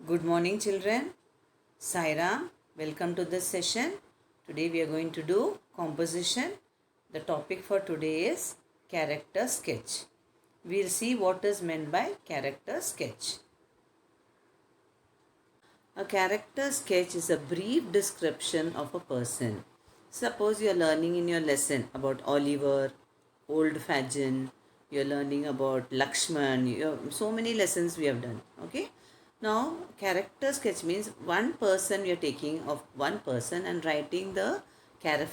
Good morning, children. Saira, welcome to this session. Today we are going to do composition. The topic for today is character sketch. We'll see what is meant by character sketch. A character sketch is a brief description of a person. Suppose you are learning in your lesson about Oliver, Old Fagin, you are learning about Lakshman, so many lessons we have done. Okay. Now, character sketch means one person you are taking of one person and writing the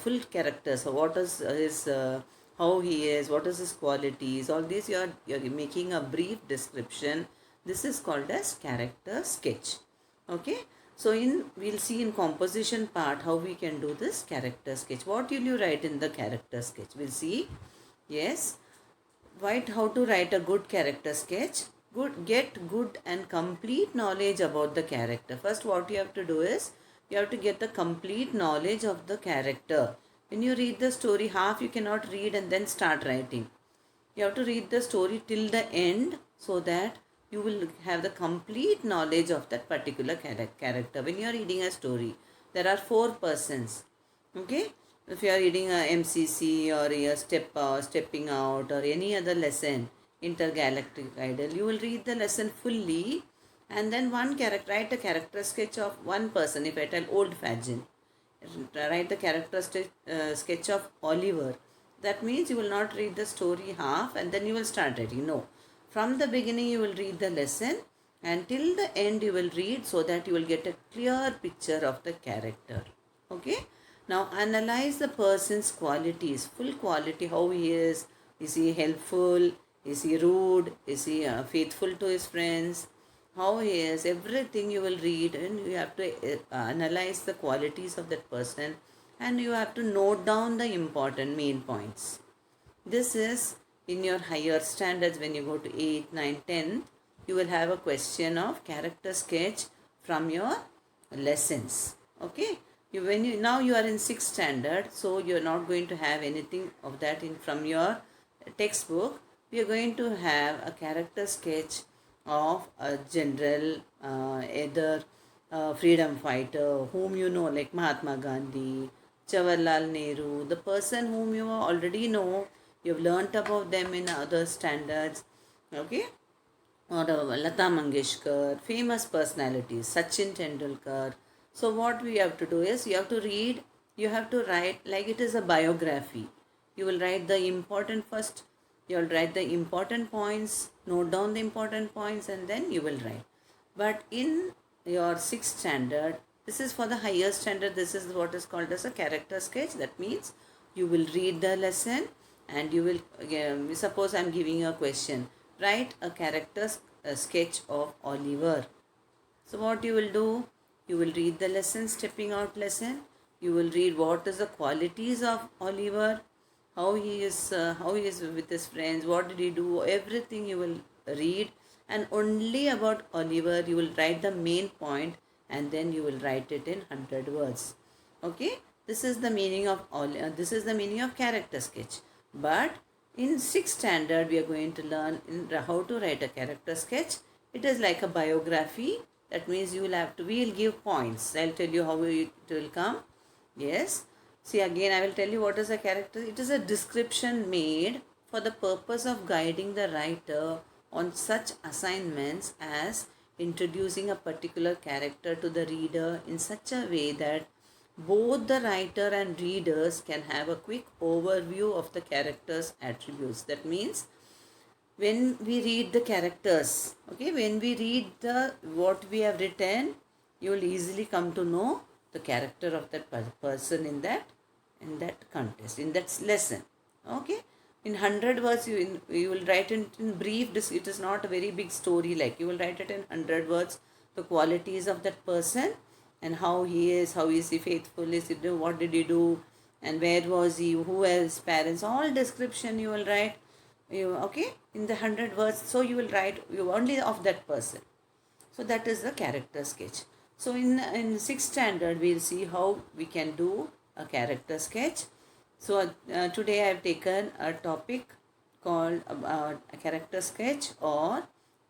full characters. So, what is his, how he is, what is his qualities, all these you are making a brief description. This is called as character sketch. Okay. So, we'll see in composition part how we can do this character sketch. What will you write in the character sketch? We'll see. Yes. Write how to write a good character sketch. Get good and complete knowledge about the character. First, what you have to do is you have to get the complete knowledge of the character. When you read the story, half you cannot read and then start writing. You have to read the story till the end so that you will have the complete knowledge of that particular character. When you are reading a story, there are four persons. Okay, if you are reading a MCC or a stepping out or any other lesson, intergalactic idol, you will read the lesson fully and then write a character sketch of one person. If I tell Old Fagin, write the character sketch of Oliver. That means you will not read the story half and then you will start reading. No, from the beginning you will read the lesson and till the end you will read so that you will get a clear picture of the character. Okay. Now analyze the person's qualities, full quality, how he is. Is he helpful? Is he rude? Is he faithful to his friends? How he is, everything you will read and you have to analyze the qualities of that person and you have to note down the important main points. This is in your higher standards. When you go to 8, 9, 10, you will have a question of character sketch from your lessons. Okay. Now you are in 6th standard, so you are not going to have anything of that from your textbook. We are going to have a character sketch of a general, either freedom fighter whom you know, like Mahatma Gandhi, Jawaharlal Nehru, the person whom you already know, you have learnt about them in other standards. Okay. Or Lata Mangeshkar, famous personalities, Sachin Tendulkar. So what we have to do is you have to read, you have to write like it is a biography. You will write the important first, you will write the important points, note down the important points and then you will write. But in your 6th standard, this is for the higher standard, this is what is called as a character sketch. That means you will read the lesson and you will, suppose I am giving you a question. Write a character sketch of Oliver. So what you will do? You will read the lesson, stepping out lesson. You will read what is the qualities of Oliver, how he is with his friends, what did he do, everything you will read, and only about Oliver you will write the main point and then you will write it in 100 words. Okay, this is the meaning of this is the meaning of character sketch. But in 6th standard we are going to learn how to write a character sketch. It is like a biography. That means you will have to, we will give points. I'll tell you how it will come. Yes. See, again I will tell you what is a character. It is a description made for the purpose of guiding the writer on such assignments as introducing a particular character to the reader in such a way that both the writer and readers can have a quick overview of the character's attributes. That means when we read the characters, okay, when we read the what we have written, you will easily come to know the character of that person in that contest, in that lesson. Okay, in 100 words you will write it in brief. It is not a very big story, like you will write it in 100 words, the qualities of that person and how he is he faithful, what did he do and where was he, who were his parents, all description you will write. Okay, in the 100 words, so you will write you only of that person. So that is the character sketch. So in 6th standard we will see how we can do a character sketch. So today I have taken a topic called a character sketch, or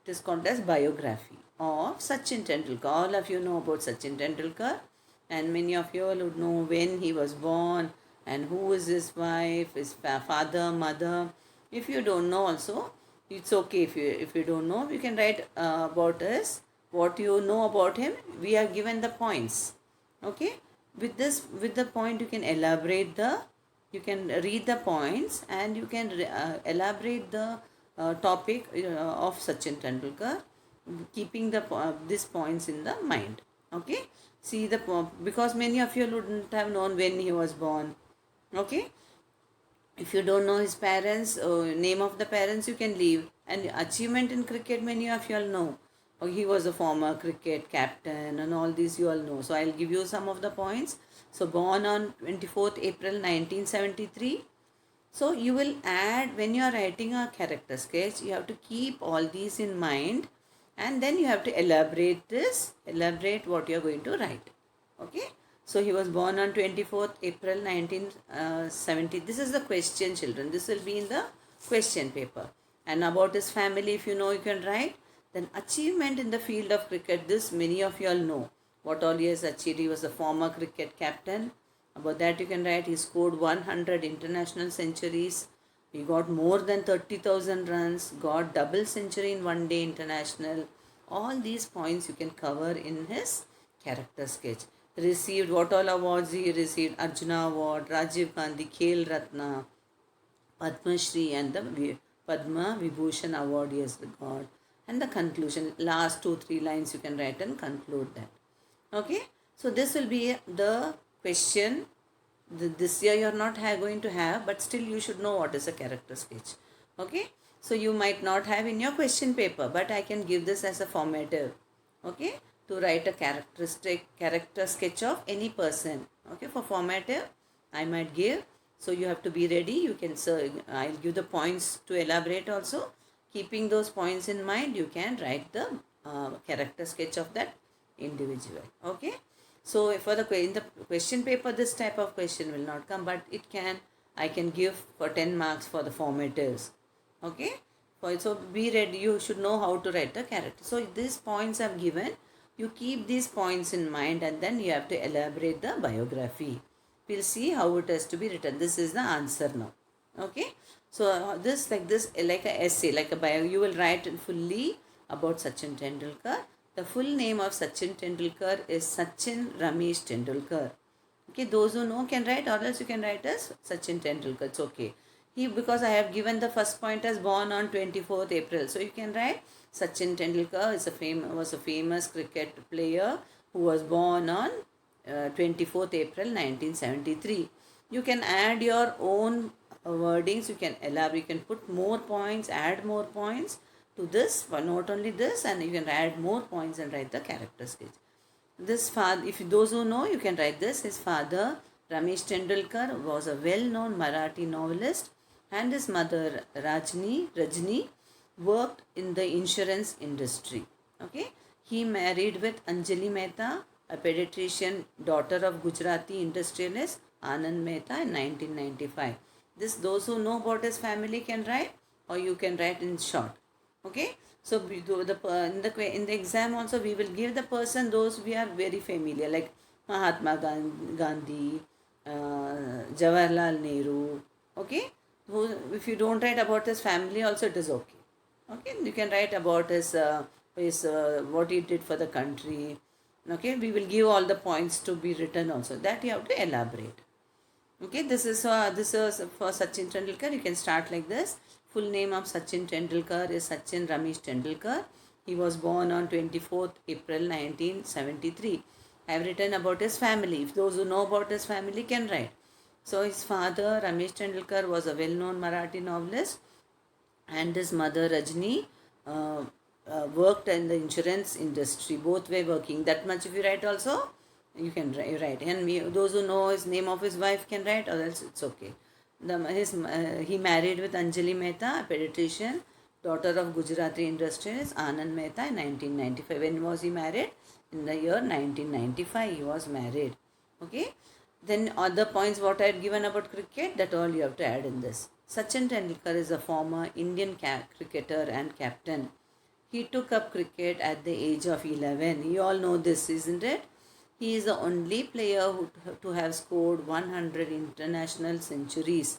it is called as biography. of Sachin Tendulkar. All of you know about Sachin Tendulkar, and many of you all would know when he was born and who is his wife, his father, mother. If you don't know also, it's okay. If you don't know, you can write about us, what you know about him. We are given the points. Okay, with the point you can elaborate you can read the points, and you can elaborate the topic of Sachin Tendulkar, keeping these points in the mind. Okay, see because many of you wouldn't have known when he was born. Okay, if you don't know his parents, name of the parents, you can leave. And achievement in cricket, many of you all know. Oh, he was a former cricket captain and all these you all know. So I'll give you some of the points. So born on 24th April 1973. So you will add, when you are writing a character sketch, you have to keep all these in mind, and then you have to elaborate what you are going to write. Okay. So he was born on 24th April 1970. This is the question, children. This will be in the question paper. And about his family, if you know, you can write. Then achievement in the field of cricket, this many of you all know. What all he has achieved. He was a former cricket captain. About that you can write. He scored 100 international centuries. He got more than 30,000 runs. Got double century in one day international. All these points you can cover in his character sketch. Received what all awards he received: Arjuna Award, Rajiv Gandhi Khel Ratna, Padma Shri, and the Padma Vibhushan Award he has got. And the conclusion, last 2-3 lines you can write and conclude that. Okay, so this will be the question. This year you are not going to have, but still you should know what is a character sketch. Okay, so you might not have in your question paper, but I can give this as a formative. Okay, to write a character sketch of any person. Okay, for formative I might give. So you have to be ready. You can, I'll give the points to elaborate also. Keeping those points in mind, you can write the character sketch of that individual. Okay, so in the question paper, this type of question will not come, but I can give for 10 marks for the formatives. Okay, so be ready. You should know how to write the character. So these points I've given. You keep these points in mind, and then you have to elaborate the biography. We'll see how it has to be written. This is the answer now. Okay, so this like a essay, like a bio, you will write fully about Sachin Tendulkar. The full name of Sachin Tendulkar is Sachin Ramesh Tendulkar. Okay, those who know can write, or else you can write as Sachin Tendulkar. It's okay. Because I have given the first point as born on 24th April, so you can write Sachin Tendulkar was a famous cricket player who was born on 24th April 1973. You can add your own wordings. You can elaborate. You can put more points, add more points to this, but not only this, and you can add more points and write the character sketch. This father, if those who know, you can write this. His father, Ramesh Tendulkar, was a well-known Marathi novelist, and his mother, Rajni, worked in the insurance industry. Okay, he married with Anjali Mehta, a pediatrician, daughter of Gujarati industrialist Anand Mehta in 1995. Those who know about his family can write, or you can write in short. Okay, so in the exam also we will give the person those we are very familiar, like Mahatma Gandhi, Jawaharlal Nehru. Okay, if you don't write about his family also, it is okay. Okay, you can write about his what he did for the country. Okay, we will give all the points to be written also, that you have to elaborate. Okay, this is for Sachin Tendulkar. You can start like this. Full name of Sachin Tendulkar is Sachin Ramesh Tendulkar. He was born on 24th April 1973. I have written about his family. If those who know about his family can write. So his father Ramesh Tendulkar was a well-known Marathi novelist, and his mother Rajni worked in the insurance industry. Both were working. That much if you write also, you can write. And those who know his name of his wife can write, or else it's okay. He married with Anjali Mehta, a pediatrician, daughter of Gujarati industrialist Anand Mehta in 1995. When was he married? In the year 1995 he was married. Okay. Then other points what I had given about cricket, that all you have to add in this. Sachin Tendulkar is a former Indian cricketer and captain. He took up cricket at the age of 11. You all know this, isn't it? He is the only player to have scored 100 international centuries.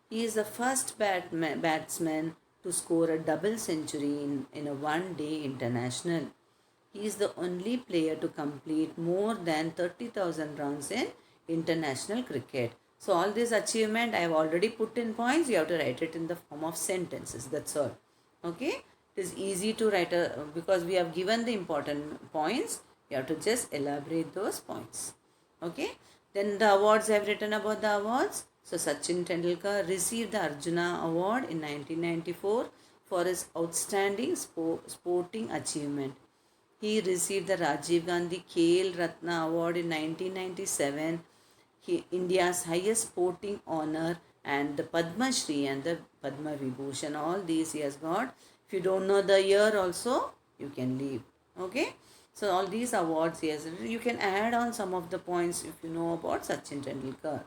He is the first batsman to score a double century in a one-day international. He is the only player to complete more than 30,000 runs in international cricket. So all this achievement I have already put in points. You have to write it in the form of sentences. That's all. Okay. It is easy to write because we have given the important points. You have to just elaborate those points. Okay. Then the awards I have written about the awards. So Sachin Tendulkar received the Arjuna Award in 1994 for his outstanding sporting achievement. He received the Rajiv Gandhi Khel Ratna Award in 1997, India's highest sporting honor, and the Padma Shri and the Padma Vibhushan. All these he has got. If you don't know the year also, you can leave. Okay. So all these awards, yes, you can add on some of the points if you know about Sachin Tendulkar.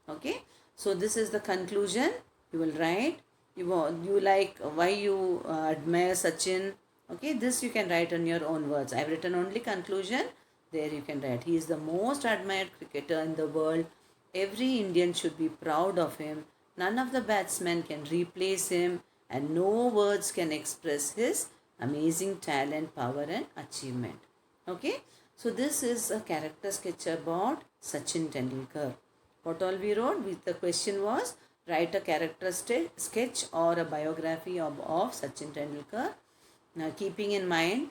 Okay. So this is the conclusion. You will write. You like why you admire Sachin. Okay, this you can write on your own words. I have written only conclusion. There you can write. He is the most admired cricketer in the world. Every Indian should be proud of him. None of the batsmen can replace him, and no words can express his amazing talent, power, and achievement. Okay, so this is a character sketch about Sachin Tendulkar. What all we wrote? The question was write a character sketch or a biography of Sachin Tendulkar. Now, keeping in mind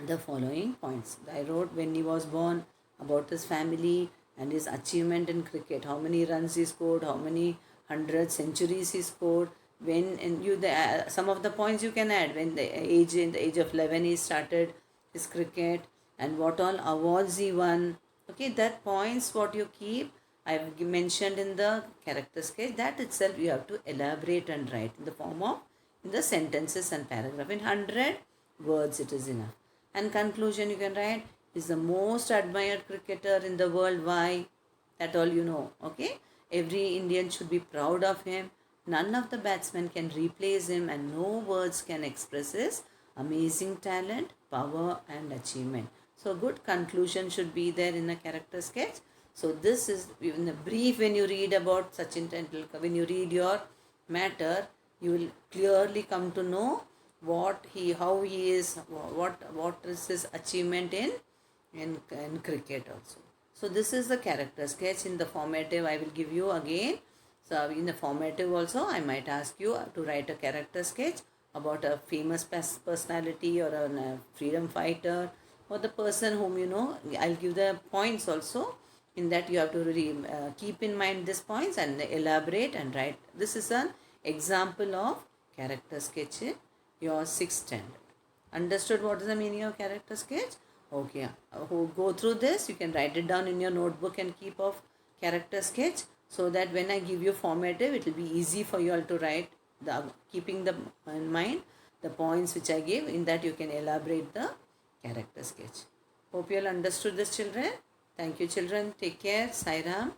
the following points. I wrote when he was born, about his family and his achievement in cricket, how many runs he scored, how many 100 centuries he scored. When and you some of the points you can add when in the age of 11 he started his cricket and what all awards he won. Okay, that points what you keep. I've mentioned in the character sketch that itself you have to elaborate and write in the form of in the sentences and paragraph. In 100 words it is enough. And conclusion you can write is the most admired cricketer in the world. Why? That all you know. Okay. Every Indian should be proud of him. None of the batsmen can replace him and no words can express his amazing talent, power and achievement. So good conclusion should be there in a character sketch. So this is in the brief when you read about Sachin Tendulkar, when you read your matter, you will clearly come to know how he is, what is his achievement in cricket also. So this is the character sketch. In the formative I will give you again. So in the formative also I might ask you to write a character sketch about a famous personality or a freedom fighter or the person whom you know. I'll give the points also. In that you have to really keep in mind these points and elaborate and write. This is an example of character sketch in your 6th standard. Understood what is the meaning of character sketch? Okay, who go through this, you can write it down in your notebook and keep off character sketch so that when I give you formative, it will be easy for you all to write, keeping in mind the points which I gave. In that you can elaborate the character sketch. Hope you all understood this, children. Thank you, children. Take care. Sai Ram.